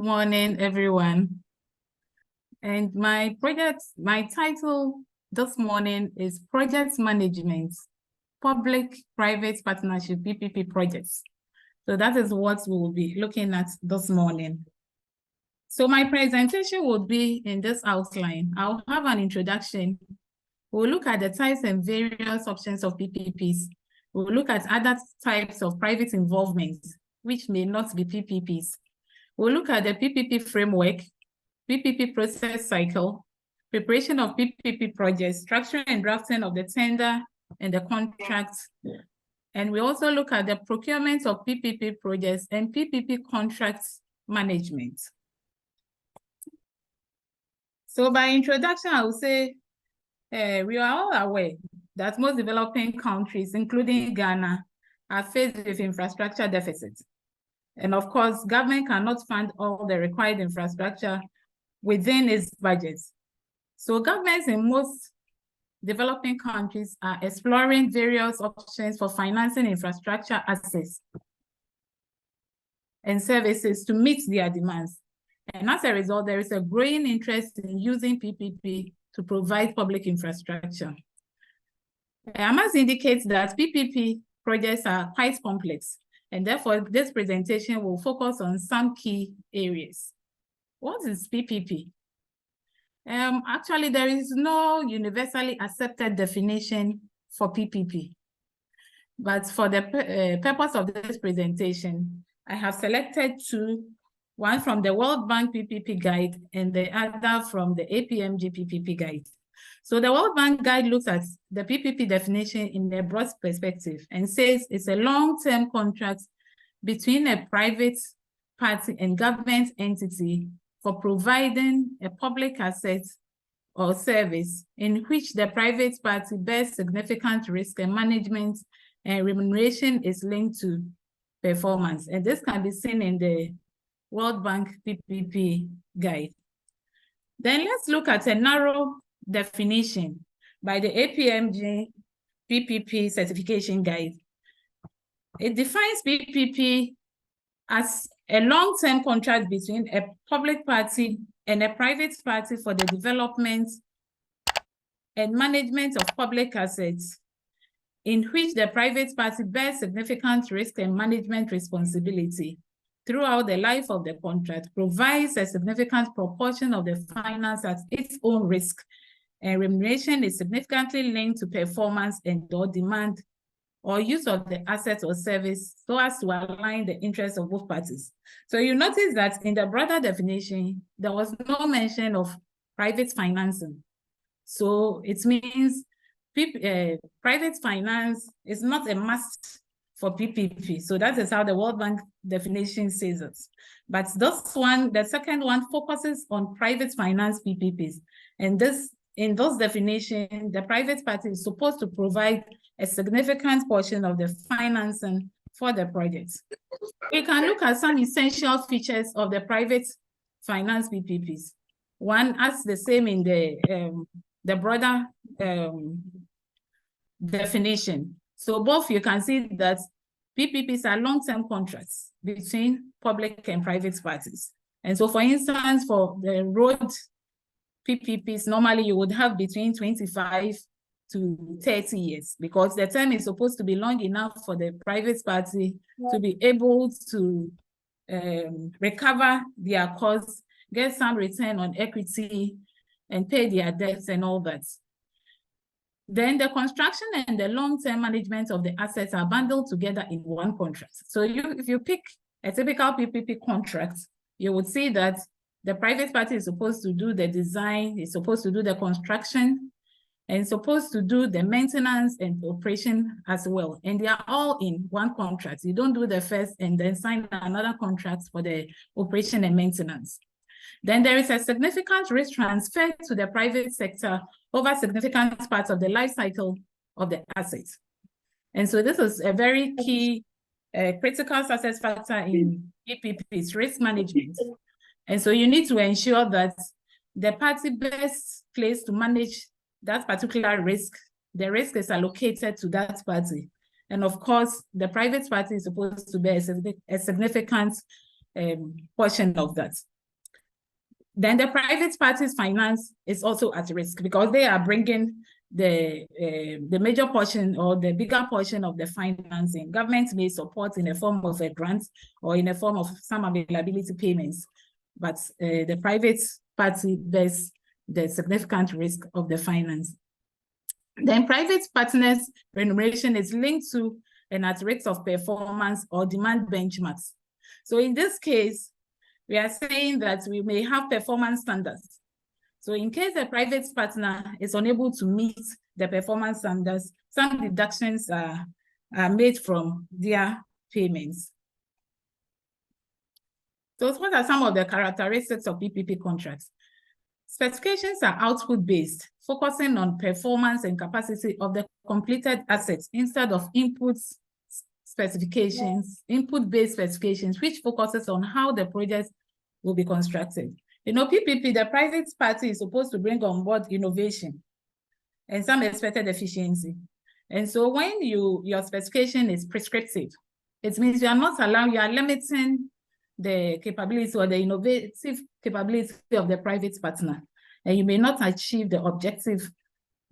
morning, everyone. And my title this morning is Project Management, Public-Private Partnership, PPP projects. So that is what we will be looking at this morning. So my presentation will be in this outline. I'll have an introduction. We'll look at the types and various options of PPPs. We'll look at other types of private involvement, which may not be PPPs. We'll look at the PPP framework, PPP process cycle, preparation of PPP projects, structure and drafting of the tender and the contract. And we also look at the procurement of PPP projects and PPP contracts management. So by introduction, I will say we are all aware that most developing countries, including Ghana, are faced with infrastructure deficits. And of course, government cannot fund all the required infrastructure within its budgets. So governments in most developing countries are exploring various options for financing infrastructure assets and services to meet their demands. And as a result, there is a growing interest in using PPP to provide public infrastructure. I must indicate that PPP projects are quite complex, and therefore this presentation will focus on some key areas. What is PPP? Actually, there is no universally accepted definition for PPP. But for the purpose of this presentation, I have selected two, one from the World Bank PPP Guide and the other from the APMG PPP Guide. So the World Bank Guide looks at the PPP definition in a broad perspective and says it's a long-term contract between a private party and government entity for providing a public asset or service in which the private party bears significant risk and management and remuneration is linked to performance. And this can be seen in the World Bank PPP Guide. Then let's look at a narrow definition by the APMG PPP Certification Guide. It defines PPP as a long-term contract between a public party and a private party for the development and management of public assets in which the private party bears significant risk and management responsibility throughout the life of the contract, provides a significant proportion of the finance at its own risk, and remuneration is significantly linked to performance and or demand or use of the asset or service so as to align the interests of both parties. So you notice that in the broader definition, there was no mention of private financing. So it means private finance is not a must for PPP. So that is how the World Bank definition says it. But this one, the second one, focuses on private finance PPPs. And in those definitions, the private party is supposed to provide a significant portion of the financing for the project. We can look at some essential features of the private finance PPPs. One, as the same in the broader definition. So both you can see that PPPs are long-term contracts between public and private parties. And so for instance, for the road PPPs, normally you would have between 25 to 30 years because the term is supposed to be long enough for the private party to be able to recover their costs, get some return on equity, and pay their debts and all that. Then the construction and the long-term management of the assets are bundled together in one contract. So if you pick a typical PPP contract, you would see that the private party is supposed to do the design, is supposed to do the construction, and supposed to do the maintenance and operation as well. And they are all in one contract. You don't do the first and then sign another contract for the operation and maintenance. Then there is a significant risk transfer to the private sector over significant parts of the life cycle of the assets. And so this is a very key critical success factor in PPP's risk management. And so you need to ensure that the party best placed to manage that particular risk, the risk is allocated to that party. And of course, the private party is supposed to bear a significant portion of that. Then the private parties finance is also at risk because they are bringing the major portion or the bigger portion of the financing. Government may support in the form of a grant or in the form of some availability payments, but the private party bears the significant risk of the finance. Then private partners' remuneration is linked to and at risk of performance or demand benchmarks. So in this case, we are saying that we may have performance standards. So in case a private partner is unable to meet the performance standards, some deductions are made from their payments. So what are some of the characteristics of PPP contracts? Specifications are output-based, focusing on performance and capacity of the completed assets instead of input-based specifications, which focuses on how the project will be constructed. You know, PPP, the private party is supposed to bring on board innovation and some expected efficiency. And so when your specification is prescriptive, it means you are not allowing, you are limiting the capability or the innovative capability of the private partner, and you may not achieve the objective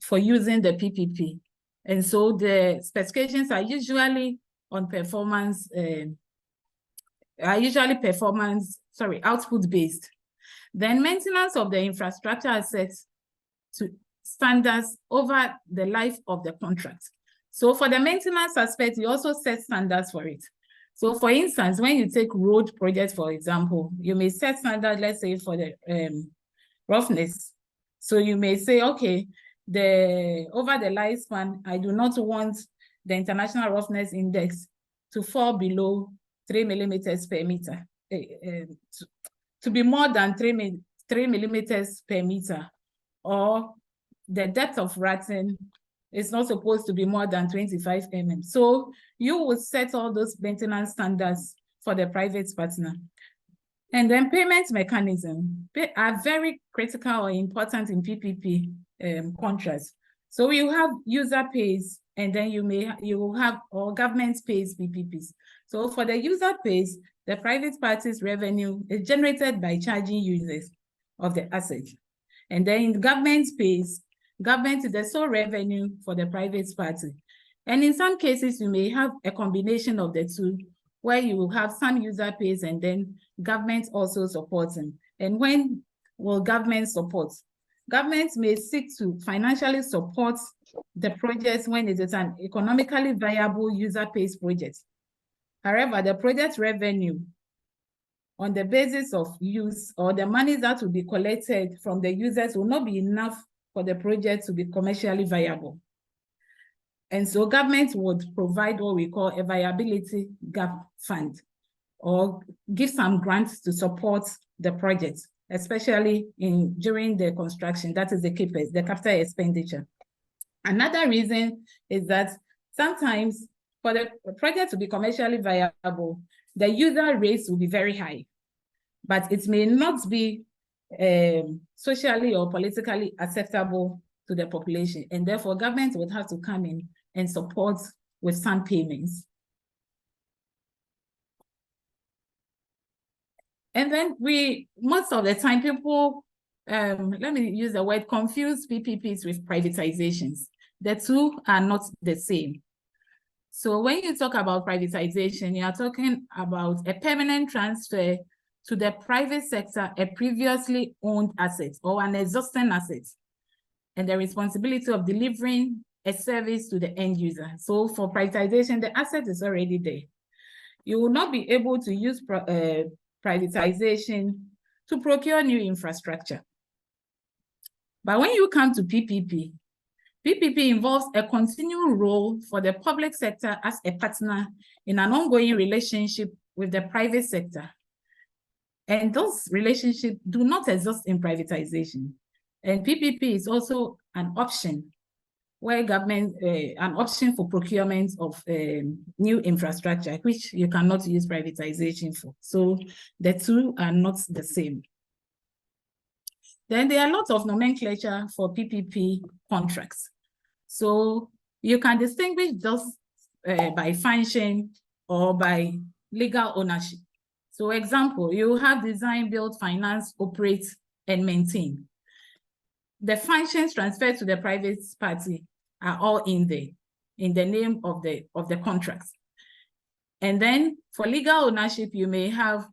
for using the PPP. And so the specifications are usually on performance, output-based. Then maintenance of the infrastructure assets to standards over the life of the contract. So for the maintenance aspect, you also set standards for it. So for instance, when you take road projects, for example, you may set standards, let's say for the roughness. So you may say, okay, over the lifespan, I do not want the International Roughness Index to fall below 3 millimeters per meter, to be more than 3 millimeters per meter, or the depth of ratting is not supposed to be more than 25 mm. So you would set all those maintenance standards for the private partner. And then payment mechanism are very critical or important in PPP contracts. So you have user pays, and then you will have or government pays PPPs. So for the user pays, the private party's revenue is generated by charging users of the asset. And then in government pays, government is the sole revenue for the private party. And in some cases, you may have a combination of the two, where you will have some user pays and then government also supporting. And when will government support? Government may seek to financially support the projects when it is an economically viable user pays project. However, the project revenue on the basis of use or the money that will be collected from the users will not be enough for the project to be commercially viable. And so government would provide what we call a viability gap fund or give some grants to support the project, especially during the construction. That is the CapEx, the capital expenditure. Another reason is that sometimes for the project to be commercially viable, the user rates will be very high, but it may not be socially or politically acceptable to the population. And therefore, government would have to come in and support with some payments. And then most of the time, people, let me use the word, confuse PPPs with privatizations. The two are not the same. So when you talk about privatization, you are talking about a permanent transfer to the private sector, a previously owned asset or an existing asset, and the responsibility of delivering a service to the end user. So for privatization, the asset is already there. You will not be able to use privatization to procure new infrastructure. But when you come to PPP, PPP involves a continual role for the public sector as a partner in an ongoing relationship with the private sector. And those relationships do not exist in privatization. And PPP is also an option where government, an option for procurement of new infrastructure, which you cannot use privatization for. So the two are not the same. Then there are lots of nomenclature for PPP contracts. So you can distinguish those by function or by legal ownership. So example, you have design, build, finance, operate, and maintain. The functions transferred to the private party are all in there, in the name of the contract. And then for legal ownership, you may have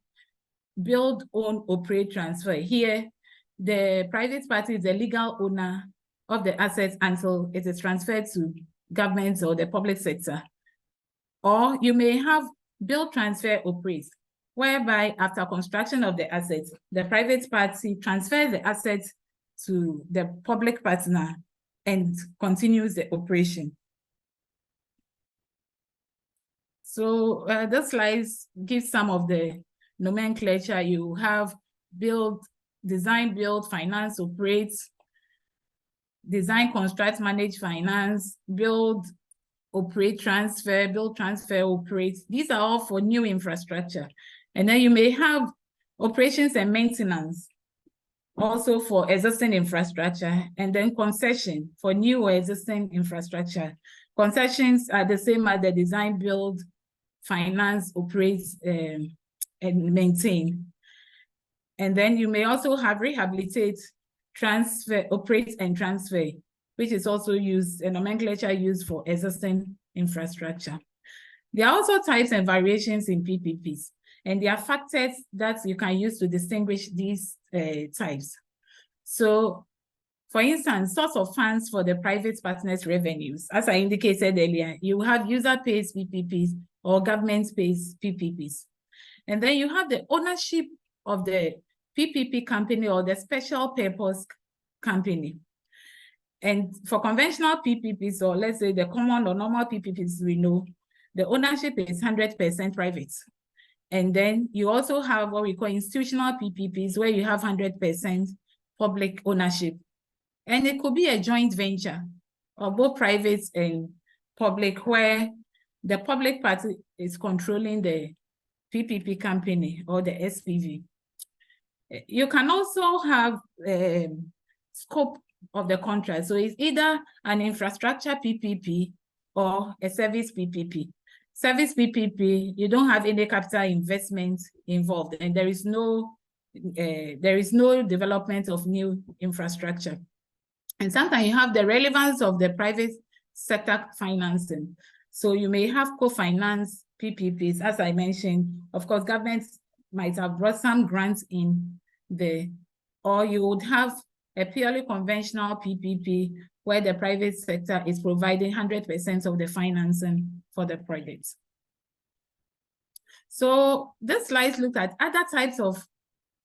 build, own, operate, transfer. Here, the private party is the legal owner of the assets until it is transferred to government or the public sector. Or you may have build, transfer, operate, whereby after construction of the assets, the private party transfers the assets to the public partner and continues the operation. So this slide gives some of the nomenclature. You have build, design, build, finance, operate, design, construct, manage, finance, build, operate, transfer, build, transfer, operate. These are all for new infrastructure. And then you may have operations and maintenance, also for existing infrastructure, and then concession for new or existing infrastructure. Concessions are the same as the design, build, finance, operate, and maintain. And then you may also have rehabilitate, transfer, operate, and transfer, which is also used, a nomenclature used for existing infrastructure. There are also types and variations in PPPs, and there are factors that you can use to distinguish these types. So, for instance, source of funds for the private partners' revenues. As I indicated earlier, you have user-pays PPPs or government-pays PPPs. And then you have the ownership of the PPP company or the special purpose company. And for conventional PPPs, or let's say the common or normal PPPs we know, the ownership is 100% private. And then you also have what we call institutional PPPs, where you have 100% public ownership. And it could be a joint venture of both private and public, where the public party is controlling the PPP company or the SPV. You can also have scope of the contract. So it's either an infrastructure PPP or a service PPP. Service PPP, you don't have any capital investment involved, and there is no development of new infrastructure. And sometimes you have the relevance of the private sector financing. So you may have co-finance PPPs, as I mentioned. Of course, governments might have brought some grants in there, or you would have a purely conventional PPP where the private sector is providing 100% of the financing for the project. So this slide looks at other types of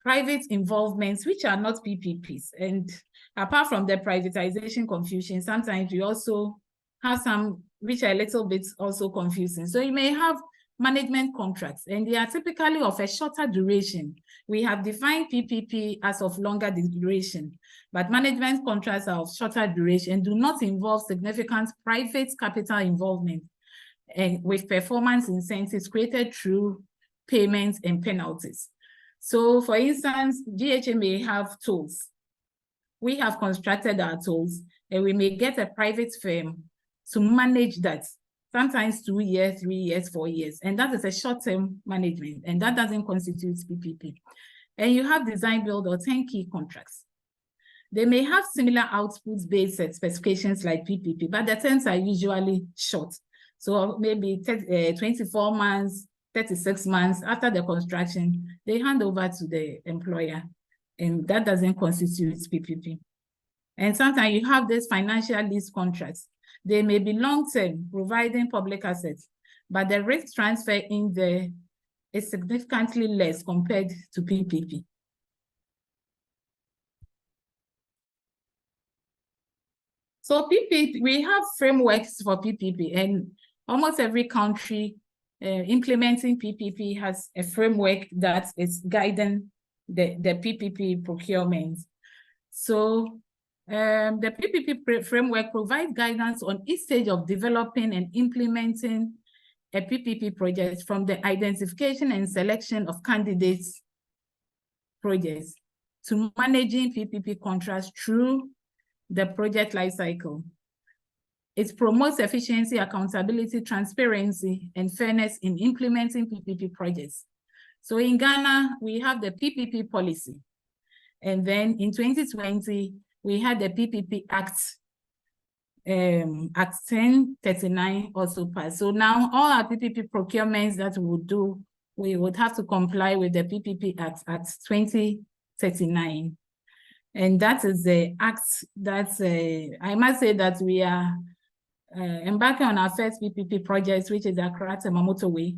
private involvements which are not PPPs. And apart from the privatization confusion, sometimes we also have some which are a little bit also confusing. So you may have management contracts, and they are typically of a shorter duration. We have defined PPP as of longer duration, but management contracts are of shorter duration and do not involve significant private capital involvement, and with performance incentives created through payments and penalties. So for instance, GHA may have tolls. We have constructed our tolls, and we may get a private firm to manage that, sometimes 2 years, 3 years, 4 years. And that is a short-term management, and that doesn't constitute PPP. And you have design, build, or turnkey contracts. They may have similar output-based specifications like PPP, but the terms are usually short. So maybe 24 months, 36 months after the construction, they hand over to the employer, and that doesn't constitute PPP. And sometimes you have these financial lease contracts. They may be long-term, providing public assets, but the risk transfer in there is significantly less compared to PPP. So PPP, we have frameworks for PPP, and almost every country implementing PPP has a framework that is guiding the PPP procurement. So the PPP framework provides guidance on each stage of developing and implementing a PPP project, from the identification and selection of candidates projects to managing PPP contracts through the project lifecycle. It promotes efficiency, accountability, transparency, and fairness in implementing PPP projects. So in Ghana, we have the PPP policy. And then in 2020, we had the PPP Act, Act 1039 also passed. So now all our PPP procurements that we would do, we would have to comply with the PPP Act 2039. And that is the act that I must say that we are embarking on our first PPP project, which is the Akyaa Payne motorway.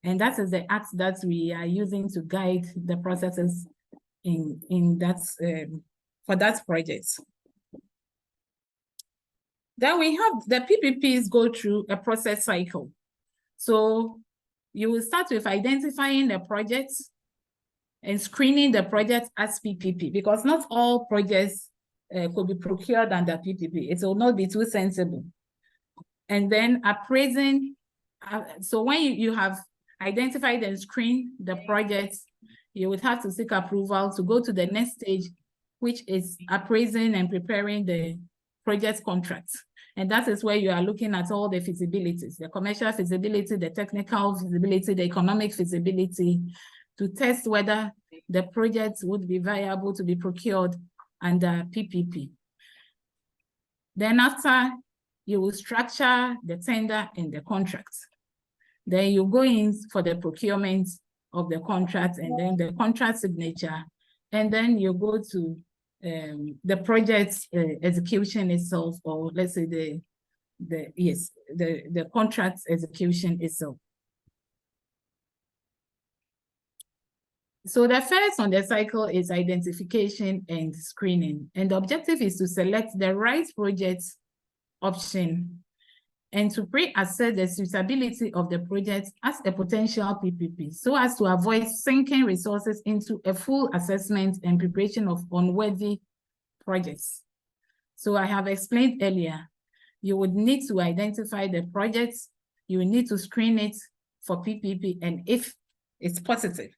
And that is the act that we are using to guide the processes in that for that project. Then we have the PPPs go through a process cycle. So you will start with identifying the projects and screening the project as PPP, because not all projects could be procured under PPP. It will not be too sensible. And then appraising. So when you have identified and screened the projects, you would have to seek approval to go to the next stage, which is appraising and preparing the project contracts. And that is where you are looking at all the feasibilities, the commercial feasibility, the technical feasibility, the economic feasibility, to test whether the project would be viable to be procured under PPP. Then after, you will structure the tender and the contract. Then you go in for the procurement of the contract and then the contract signature. And then you go to the project execution itself, or let's say the contract execution itself. So the first on the cycle is identification and screening. And the objective is to select the right project option and to pre-assess the suitability of the project as a potential PPP, so as to avoid sinking resources into a full assessment and preparation of unworthy projects. So I have explained earlier, you would need to identify the projects, you need to screen it for PPP, and if it's positive,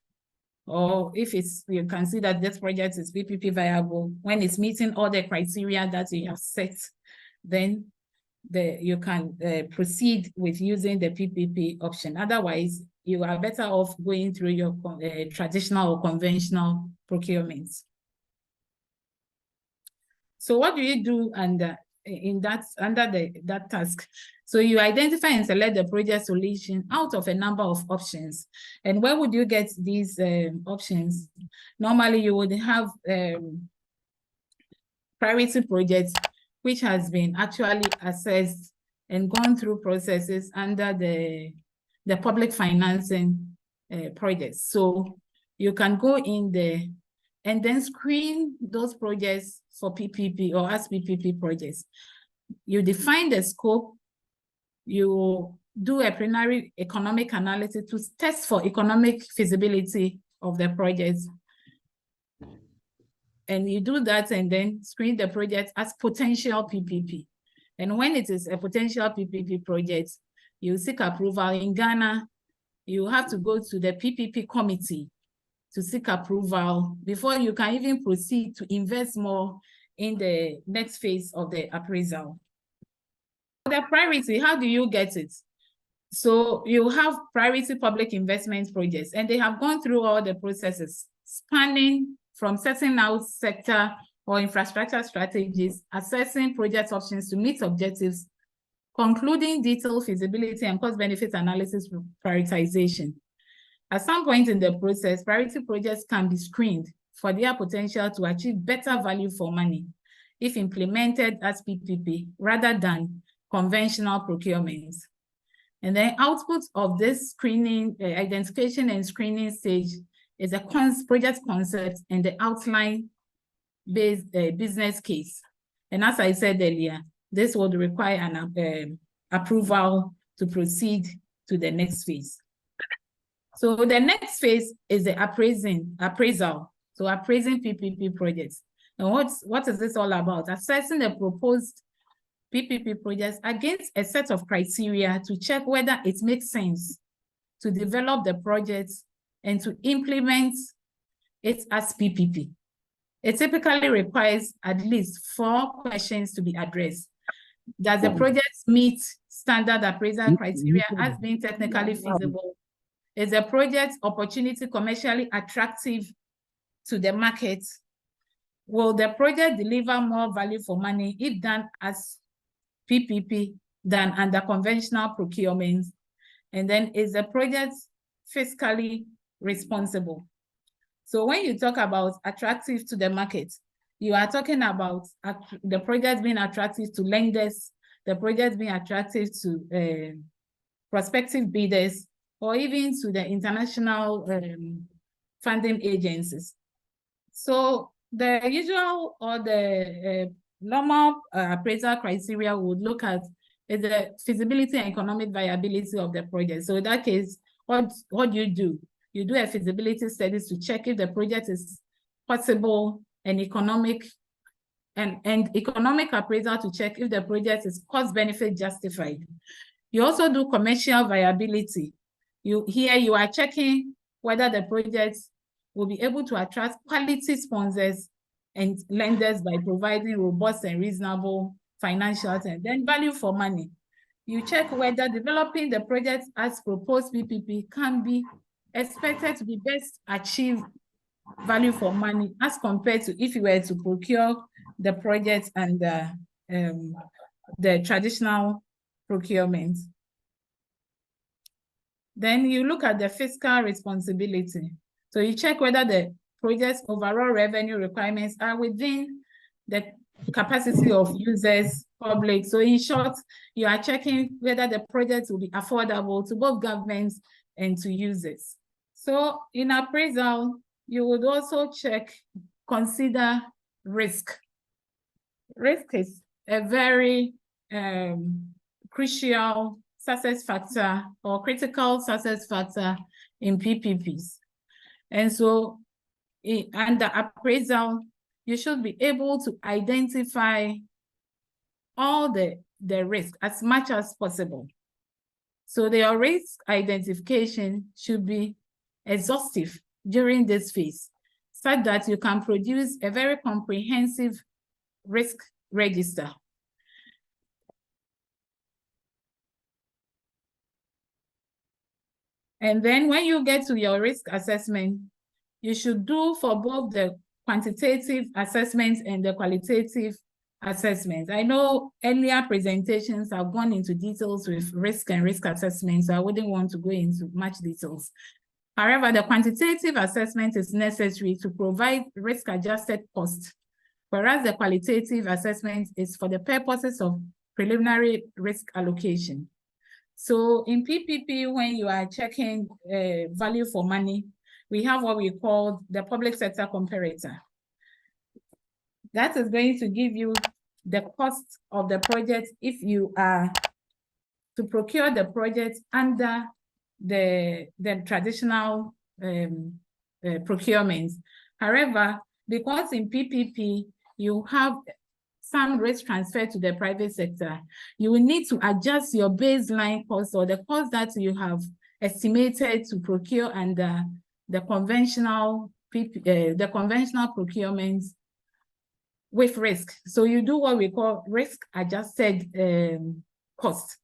or if you can see that this project is PPP viable, when it's meeting all the criteria that you have set, then you can proceed with using the PPP option. Otherwise, you are better off going through your traditional or conventional procurements. So what do you do under that task? So you identify and select the project solution out of a number of options. And where would you get these options? Normally, you would have priority projects, which has been actually assessed and gone through processes under the public financing projects. So you can go in there and then screen those projects for PPP or as PPP projects. You define the scope, you do a preliminary economic analysis to test for economic feasibility of the projects. And you do that and then screen the project as potential PPP. And when it is a potential PPP project, you seek approval. In Ghana, you have to go to the PPP committee to seek approval before you can even proceed to invest more in the next phase of the appraisal. The priority, how do you get it? So you have priority public investment projects, and they have gone through all the processes, spanning from setting out sector or infrastructure strategies, assessing project options to meet objectives, concluding detailed feasibility and cost-benefit analysis for prioritization. At some point in the process, priority projects can be screened for their potential to achieve better value for money if implemented as PPP rather than conventional procurements. And the output of this screening, identification and screening stage is a project concept and the outline-based business case. And as I said earlier, this would require an approval to proceed to the next phase. So the next phase is the appraisal. So appraising PPP projects. And what is this all about? Assessing the proposed PPP projects against a set of criteria to check whether it makes sense to develop the projects and to implement it as PPP. It typically requires at least 4 questions to be addressed. Does the project meet standard appraisal criteria as being technically feasible? Is the project opportunity commercially attractive to the market? will the project deliver more value for money if done as PPP than under conventional procurement? And then, is the project fiscally responsible? So when you talk about attractive to the market, you are talking about the project being attractive to lenders, the project being attractive to prospective bidders, or even to the international funding agencies. So the usual or the normal appraisal criteria would look at the feasibility and economic viability of the project. So in that case, what do? You do a feasibility study to check if the project is possible, and economic appraisal to check if the project is cost-benefit justified. You also do commercial viability. Here you are checking whether the project will be able to attract quality sponsors and lenders by providing robust and reasonable financials. And then value for money. You check whether developing the project as proposed PPP can be expected to be best achieve value for money as compared to if you were to procure the project and the traditional procurement. Then you look at the fiscal responsibility. So you check whether the project's overall revenue requirements are within the capacity of users, public. So in short, you are checking whether the project will be affordable to both governments and to users. So in appraisal, you would also consider risk. Risk is a very crucial success factor or critical success factor in PPPs. And so under appraisal, you should be able to identify all the risk as much as possible. So the risk identification should be exhaustive during this phase, such that you can produce a very comprehensive risk register. And then when you get to your risk assessment, you should do for both the quantitative assessments and the qualitative assessments. I know earlier presentations have gone into details with risk and risk assessments, so I wouldn't want to go into much details. However, the quantitative assessment is necessary to provide risk-adjusted cost, whereas the qualitative assessment is for the purposes of preliminary risk allocation. So in PPP, when you are checking value for money, we have what we call the public sector comparator. That is going to give you the cost of the project if you are to procure the project under the traditional procurement. However, because in PPP, you have some risk transfer to the private sector, you will need to adjust your baseline cost or the cost that you have estimated to procure under the conventional procurement with risk. So you do what we call risk-adjusted cost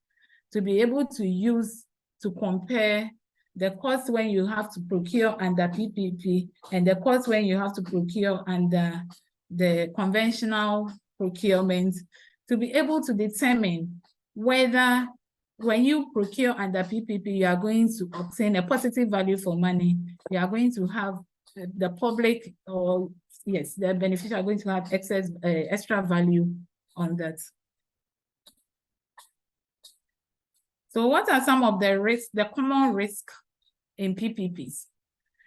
to be able to use to compare the cost when you have to procure under PPP and the cost when you have to procure under the conventional procurement, to be able to determine whether when you procure under PPP, you are going to obtain a positive value for money, you are going to have the public or yes, the beneficiary are going to have extra value on that. So what are some of the risks, the common risk in PPPs?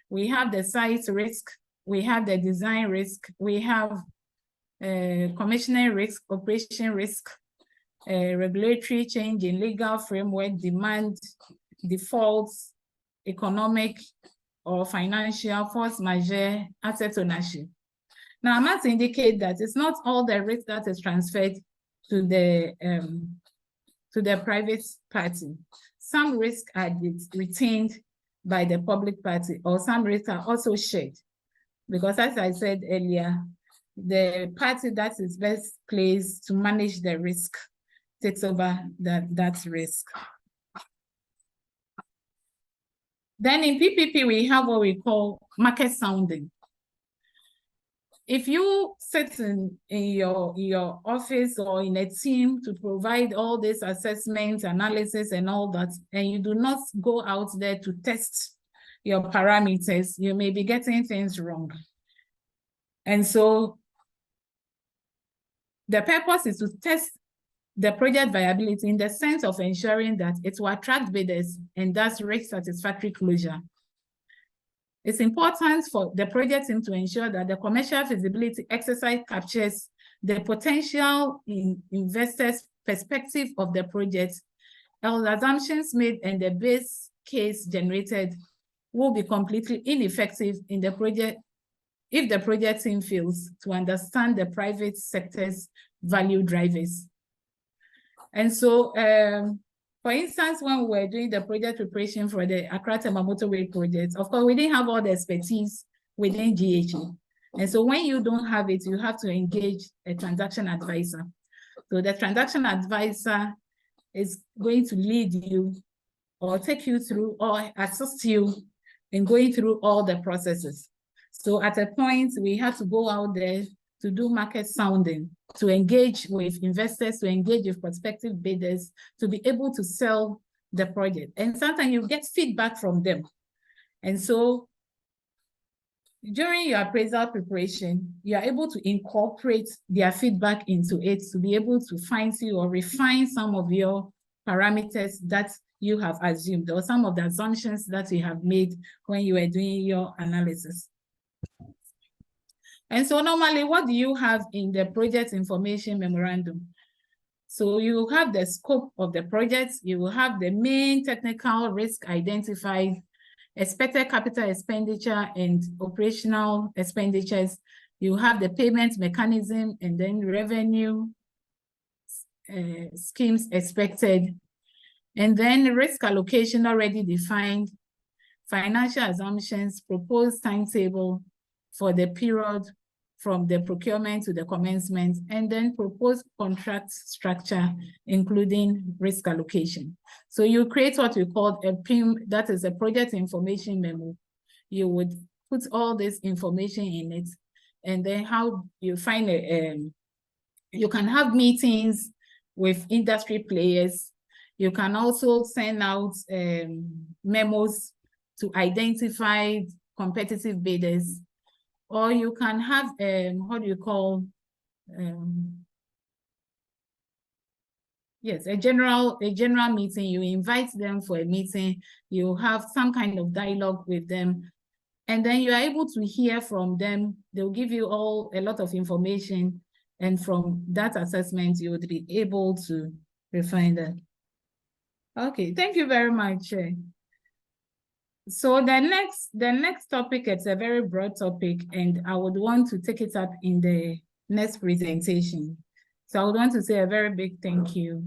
We have the site risk, we have the design risk, we have commissioning risk, operation risk, regulatory change in legal framework, demand, defaults, economic or financial, force majeure, asset ownership. Now, I must indicate that it's not all the risk that is transferred to the private party. Some risks are retained by the public party, or some risks are also shared. Because as I said earlier, the party that is best placed to manage the risk takes over that risk. Then in PPP, we have what we call market sounding. if you sit in your office or in a team to provide all these assessments, analysis, and all that, and you do not go out there to test your parameters, you may be getting things wrong. And so the purpose is to test the project viability in the sense of ensuring that it will attract bidders and thus reach satisfactory closure. It's important for the project team to ensure that the commercial feasibility exercise captures the potential investors' perspective of the project. All assumptions made and the base case generated will be completely ineffective in the project if the project team fails to understand the private sector's value drivers. And so, for instance, when we were doing the project preparation for the Accra-Tema Motorway project, of course, we didn't have all the expertise within GHA. And so when you don't have it, you have to engage a transaction advisor. So the transaction advisor is going to lead you or take you through or assist you in going through all the processes. So at a point, we had to go out there to do market sounding, to engage with investors, to engage with prospective bidders, to be able to sell the project. And sometimes you get feedback from them. And so during your appraisal preparation, you are able to incorporate their feedback into it to be able to fine-tune or refine some of your parameters that you have assumed or some of the assumptions that you have made when you were doing your analysis. And so normally, what do you have in the project information memorandum? So you have the scope of the project, you will have the main technical risk identified, expected capital expenditure and operational expenditures. You have the payment mechanism and then revenue schemes expected. And then risk allocation already defined, financial assumptions, proposed timetable for the period from the procurement to the commencement, and then proposed contract structure, including risk allocation. So you create what we call a PIM, that is a project information memo. You would put all this information in it, and then how you find you can have meetings with industry players. You can also send out memos to identify competitive bidders, or you can have what do you call yes, a general meeting. You invite them for a meeting, you have some kind of dialogue with them, and then you are able to hear from them. They'll give you a lot of information, and from that assessment you would be able to refine that. Okay, thank you very much. So the next topic, it's a very broad topic, and I would want to take it up in the next presentation. So I would want to say a very big thank you